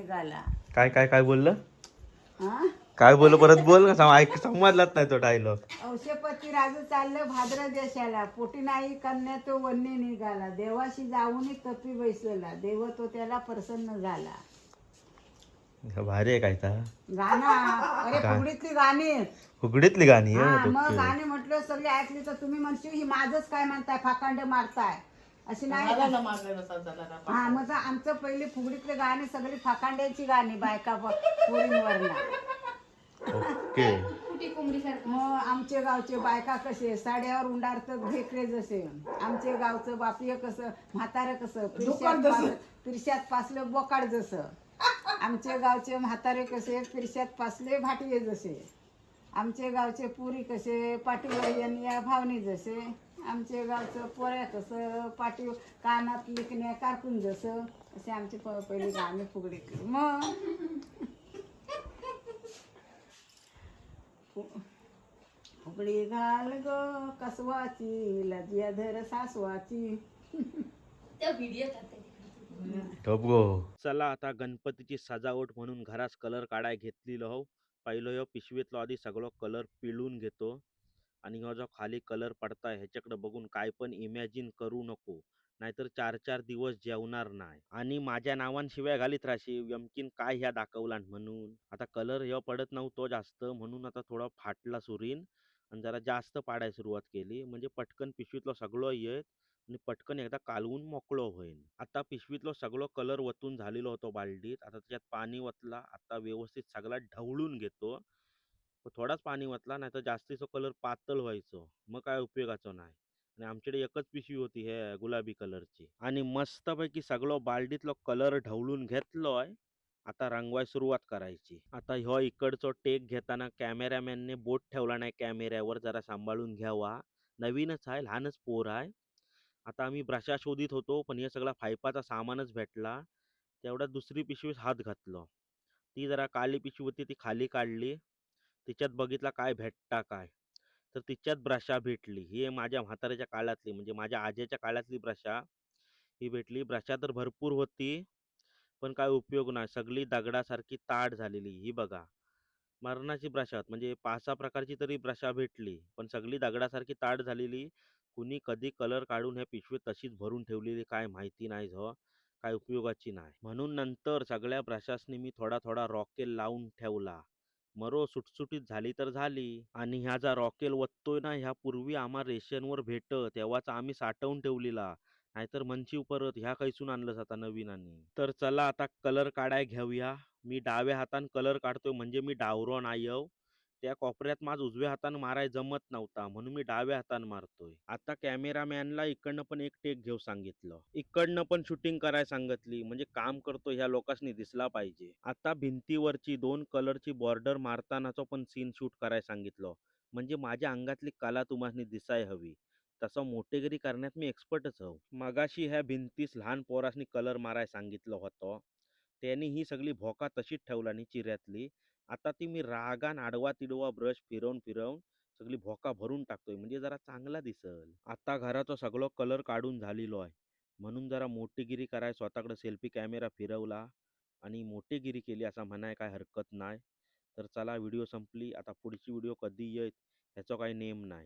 निघाला. काय काय काय बोललं? हा काय बोल परत बोल ना, समजलाच नाही तो डायलॉग. औषपती राजू चाललं भाद्र देशाला, पोटी नाही कन्या तो वन्य निघाला, देवाशी जाऊन तपी बैसला, देव तो त्याला प्रसन्न झाला. भारी आहे काय ता गाणं अरे फुगडीतली गाणी. फुगडीतली गाणी हा आहे. मग ओके. गाणी म्हटलं सगळी ऐकली तर तुम्ही म्हणशील ही माझंच काय म्हणताय, फाकांड मारताय अशी नाही का? हा मग आमचं पहिले फुगडीतले गाणी सगळी फाकांड्याची गाणी, बायका पोरींवरना. ओके. मग आमचे गावचे बायका कसे साड्यावर उंडारतात भेकरे जसे, आमचे गावचं बापय कसं म्हातारं कसं पिरशात पासलं बोकाड जसं, आमचे गावचे म्हातारे कसे पिरशात पासले भाटवे जसे, आमचे गावचे पुरी कसे पाठीवर या भावनी जसे, आमचे गावचं पोऱ्या कसं पाठी कानात लिखण्या कारकून जसं, असे आमचे पहिले गाणे फुगडीतले. मग फुगडी घाल ग कसवाची, लज्या धर सासवाची. टॉप गो. चला आता गणपतीची सजावट म्हणून घरास कलर काढाय घेतलेलो हो. पहिलं ह्यो पिशवीतलो आधी सगळं कलर पिळून घेतो, आणि ह्यो जो खाली कलर पडताय ह्याच्याकडे बघून काय पण इमॅजिन करू नको, नाहीतर 4-4 दिवस जेवणार नाही. आणि माझ्या नावान शिवाय घालीत राशी यमकीन काय ह्या दाखवला म्हणून. आता कलर ह्यो पडत नव्हतो जास्त, म्हणून आता थोडा फाटला सुरीन आणि जरा जास्त पाडायला सुरुवात केली, म्हणजे पटकन पिशवीतलं सगळं येत आणि पटकन एकदा कालवून मोकळं होईल. आता पिशवीतलं सगळं कलर वतून झालेलो होतो बालडीत. आता त्याच्यात पाणी वतला. आता व्यवस्थित सगळा ढवळून घेतो. थोडाच पाणी वतला, नाही तर जास्तीचं कलर पातळ व्हायचं, मग काय उपयोगाचं नाही. आणि आमच्याकडे एकच पिशवी होती हे गुलाबी कलरची. आणि मस्तपैकी सगळं बालडीतलं कलर ढवळून घेतलोय. आता रंगवाय सुरुवात करायची. आता ह्यो इकडचं टेक घेताना कॅमेरामॅनने बोट ठेवला नाही कॅमेऱ्यावर, जरा सांभाळून घ्यावा. नवीनच आहे, लहानच पोर आहे. आता आम्ही ब्रशा शोधित होतो, पण हे सगळा फायपाचा सामानच भेटला. तेवढ्यात दुसरी पिशवीत हात घातलो. ती जरा काली पिशवी होती, ती खाली काढली. तिच्यात बघितला काय भेटता काय, तर तिच्यात ब्रशा भेटली. ही माझ्या म्हाताऱ्याच्या काळातली, म्हणजे माझ्या आजीच्या काळातली ब्रशा ही भेटली. ब्रशा तर भरपूर होती, पण काय उपयोग नाही. सगळी दगडासारखी ताट झालेली. ही बघा, मरणाची ब्रशात म्हणजे 5-6 प्रकारची तरी ब्रशा भेटली, पण सगळी दगडासारखी ताट झालेली. कुणी कधी कलर काढून ह्या पिशवीत तशीच भरून ठेवलेली काय माहिती नाही झ, काय उपयोगाची नाही. म्हणून नंतर सगळ्या ब्रशासनी मी थोडा थोडा रॉकेल लावून ठेवला. मरो सुटसुटीत झाली तर झाली. आणि ह्या जा रॉकेल वत्तोय ना, ह्या पूर्वी आम्हा रेशनवर भेट, तेव्हाच आम्ही साठवून ठेवलेला. नाहीतर मनची परत ह्या कैसून आणलंच आता नवीनाने. तर चला आता कलर काढाय घेऊया. मी डाव्या हातान कलर काढतोय, म्हणजे मी डावरो नाही. त्या कोपऱ्यात माझ उजव्या हातानं माराय जमत नव्हता, म्हणून मी डाव्या हातानं मारतोय. आता कॅमेरामॅनला इकडनं पण एक टेक घेऊ सांगितलं, इकडनं पण शूटिंग करायला सांगितली, म्हणजे काम करतो ह्या लोकांनी दिसला पाहिजे. आता भिंतीवरची 2 कलरची बॉर्डर मारतानाचा पण सीन शूट करायला सांगितलं, म्हणजे माझ्या अंगातली कला तुम्हाला दिसाय हवी. तसं मोठेगिरी करण्यात मी एक्सपर्टच हो. मगाशी ह्या भिंतीस लहान पोरासनी कलर मारायला सांगितलं होतं, त्यांनी ही सगळी भोका तशीच ठेवला चिऱ्यातली. आता ती मी रागान आडवा तिडवा ब्रश फिरवून फिरवून सगळी भोका भरून टाकतोय, म्हणजे जरा चांगला दिसल. आता घराचा सगळं कलर काढून झालेलो आहे, म्हणून जरा मोठीगिरी कराय स्वतःकडे सेल्फी कॅमेरा फिरवला आणि मोठीगिरी केली असं म्हणाय काय हरकत नाही. तर चला, व्हिडिओ संपली. आता पुढची व्हिडिओ कधी येईल ह्याचा काही नेम नाही.